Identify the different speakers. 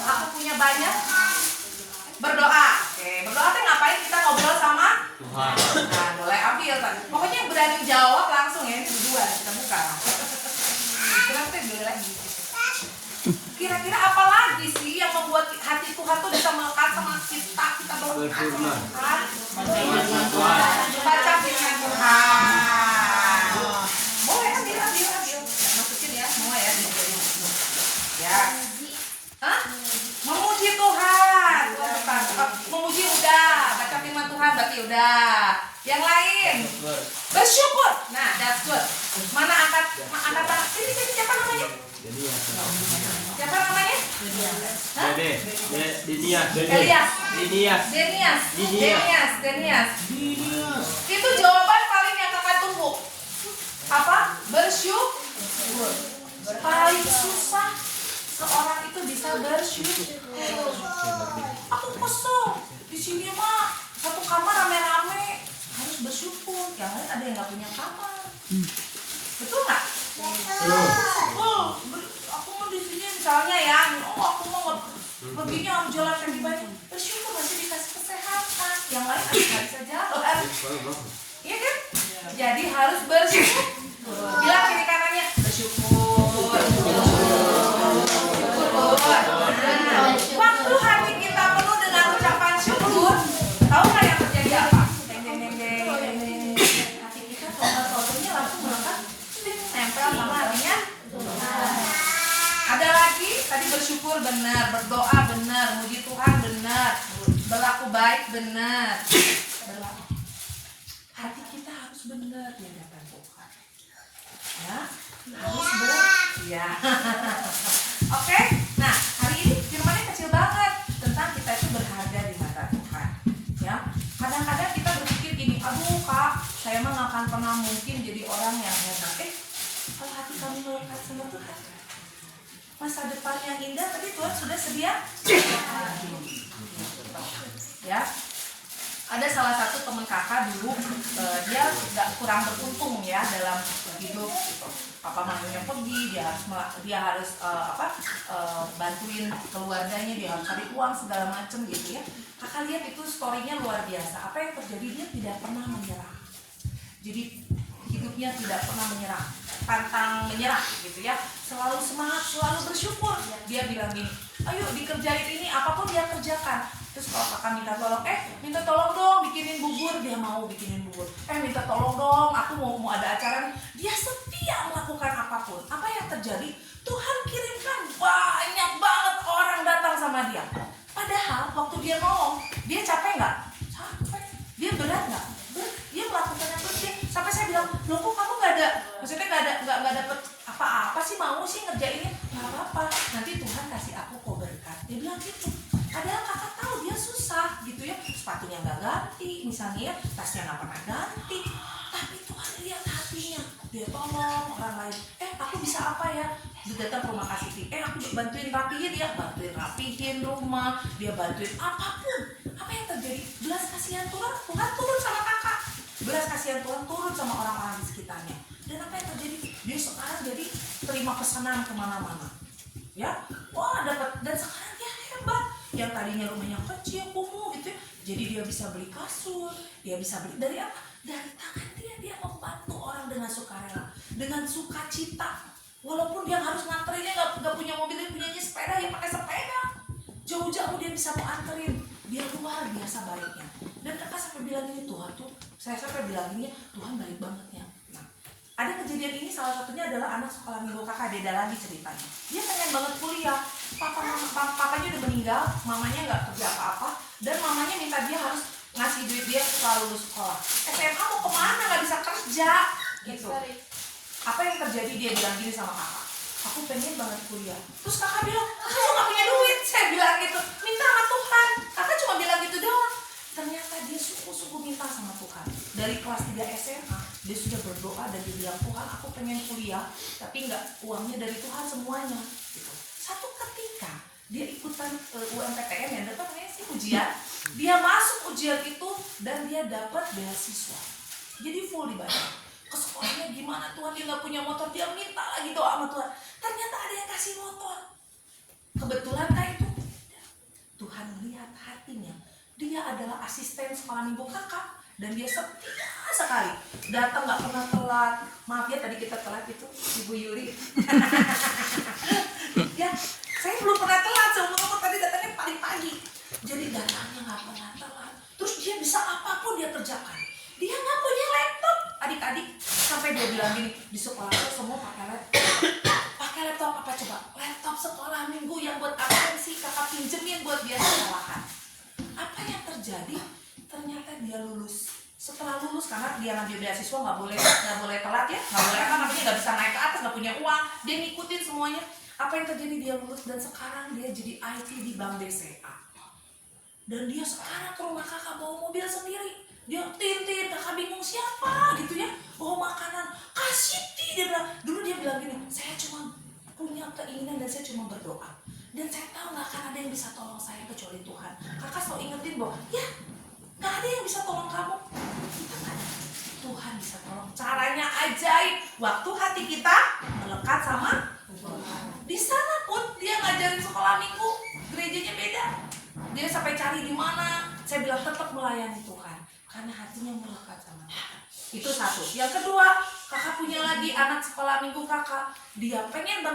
Speaker 1: Aku punya banyak. Berdoa. Oke, berdoa teh ngapain? Kita ngobrol sama Tuhan. Nah, boleh ambil kan. Pokoknya berani jawab langsung ya. Ini berdua kita buka. Kenapa boleh lagi? Kira-kira apa lagi sih yang membuat hati Tuhan tuh bisa melekat sama kita? Kita melekat sama Tuhan. Baca firman Tuhan. Boleh ambil. Masukin ya semua ya. Ya. Hah? Memuji Tuhan. Memuji udah. Baca firman Tuhan berarti udah. Yang lain bersyukur. Nah, that's good. Mana angkat tangan? Sini siapa namanya? Siapa namanya? Denias. Itu jawaban paling yang kakak tunggu. Apa? Bersyukur. Paling susah seorang itu bisa bersyukur. Aku kosong. Di sini mah satu kamar rame-rame, harus bersyukur. Yang lain ada yang nggak punya kamar. Betul nggak? Oh, aku mau di sini misalnya ya, aku mau perginya harus jalan kaki banyak. Bersyukur masih dikasih kesehatan. Yang lain nggak bisa jalan. Iya kan? Jadi harus bersyukur. Bilang kiri kanannya bersyukur. Waktu hati kita penuh dengan ucapan syukur, tahu nggak yang terjadi apa? Hati kita tombol-tombolnya langsung berangkat, nempel sama hatinya. Ada lagi, tadi bersyukur benar, berdoa benar, muji Tuhan benar, berlaku baik benar. Hati kita harus benar di hadapan Tuhan. Ya, harus ya. Oke, nah hari ini firmannya kecil banget tentang kita itu berharga di mata Tuhan. Ya, kadang-kadang kita berpikir gini, aduh kak, saya mah nggak akan pernah mungkin jadi orang yang hebat. Kalau hati kami melekat sama Tuhan, masa depan yang indah tadi Tuhan sudah sedia. Ya, ada salah satu teman kakak dulu, dia nggak kurang beruntung ya dalam hidup. Apa namanya pergi, dia harus bantuin keluarganya, dia harus cari uang segala macem gitu ya. Kakak lihat itu storynya luar biasa. Apa yang terjadi, dia tidak pernah menyerah. Jadi hidupnya tidak pernah menyerah, pantang menyerah gitu ya. Selalu semangat, selalu bersyukur. Dia bilang gini, ayo dikerjain ini, apapun dia kerjakan. Terus kalau kakak minta tolong dong bikinin bubur, dia mau bikinin bubur. Minta tolong dong, aku mau ada acara nih. Dia setia melakukan apapun. Apa yang terjadi? Tuhan kirimkan banyak banget orang datang sama dia. Padahal waktu dia ngomong, dia capek nggak? Capek. Dia berat nggak? Berat. Dia melakukan yang berat. Sampai saya bilang, loh kok kamu nggak ada? Maksudnya nggak dapet apa-apa sih, mau sih ngerjainnya? Nggak apa-apa. Nanti Tuhan kasih aku kok berkat. Dia bilang gitu. Padahal kakak tahu dia susah gitu ya, sepatunya nggak ganti misalnya ya, tasnya nggak pernah ganti, tapi Tuhan lihat hatinya, dia tolong orang lain. Aku bisa apa ya? Dia datang ke rumah kasih, aku bantuin rapihin rumah, dia bantuin apapun. Apa yang terjadi? Belas kasihan Tuhan turun sama kakak, belas kasihan Tuhan turun sama orang-orang di sekitarnya. Dan apa yang terjadi? Dia sekarang jadi terima pesanan kemana-mana, ya, wah dapat. Dan sekarang dia hebat. Yang tadinya rumahnya kecil, kumuh gitu ya, jadi dia bisa beli kasur, dia bisa beli dari apa? Dari tangan dia membantu orang dengan sukarela, dengan sukacita. Walaupun dia harus nganterinnya nggak punya mobil, dia punyanya sepeda, dia pakai sepeda. Jauh-jauh dia bisa mau anterin. Dia luar biasa baiknya. Dan kakak sampai bilang ini, Tuhan tuh, saya sampai bilang ini, Tuhan baik banget ya. Nah, ada kejadian ini, salah satunya adalah anak sekolah minggu kakak, beda lagi ceritanya. Dia pengen banget kuliah. Papanya udah meninggal, mamanya nggak kerja apa-apa, dan mamanya minta dia harus ngasih duit dia setelah lulus sekolah. SMA mau kemana, nggak bisa kerja gitu. Apa yang terjadi? Dia bilang gini sama kakak, aku pengen banget kuliah. Terus kakak bilang, kakak juga nggak punya duit. Saya bilang gitu, minta sama Tuhan. Kakak cuma bilang gitu doang. Ternyata dia sungguh-sungguh minta sama Tuhan. Dari kelas 3 SMA dia sudah berdoa dan dia bilang, Tuhan aku pengen kuliah, tapi nggak, uangnya dari Tuhan semuanya gitu. Satu ketika dia ikutan UMPTN yang dapat sih ujian, dia masuk ujian itu dan dia dapat beasiswa. Jadi full dibayar. Ke sekolahnya gimana Tuhan, dia nggak punya motor, dia minta lagi doa sama Tuhan. Ternyata ada yang kasih motor. Kebetulan kah itu? Dia adalah asisten sekolah minggu kakak dan dia setia sekali, datang nggak pernah telat. Maaf ya tadi kita telat itu Ibu Yuli. Ya, saya belum pernah telat, seumur tadi datangnya paling pagi. Jadi datangnya nggak pernah telat. Terus dia bisa apapun dia kerjakan. Dia nggak punya laptop, adik-adik. Sampai dia bilang gini, di sekolah itu semua pakai laptop. Pakai laptop apa coba? Laptop sekolah minggu yang buat apa sih kakak pinjemin buat dia sekolahan. Apa yang terjadi? Ternyata dia lulus. Setelah lulus, karena dia ngambil beasiswa nggak boleh telat ya, nggak boleh apa namanya, nggak bisa naik ke atas, nggak punya uang, dia ngikutin semuanya. Apa yang terjadi? Dia lulus dan sekarang dia jadi IT di Bank BCA. Dan dia sekarang ke rumah kakak bawa mobil sendiri. Dia tintin, kakak bingung siapa gitu ya, bawa makanan, kasih dia bilang. Dulu dia bilang gini, saya cuma punya keinginan dan saya cuma berdoa. Dan saya tahu nggak akan ada yang bisa tolong saya kecuali Tuhan. Kakak selalu ingetin bahwa ya nggak ada yang bisa tolong kamu. Kita nggak ada. Tuhan bisa tolong. Caranya ajaib. Waktu hati kita melekat sama Tuhan. Di sana pun dia ngajarin sekolah minggu, gerejanya beda. Dia sampai cari di mana. Saya bilang tetap melayani Tuhan karena hatinya melekat sama Tuhan. Itu satu. Yang kedua, kakak punya lagi anak sekolah minggu kakak. Dia pengen banget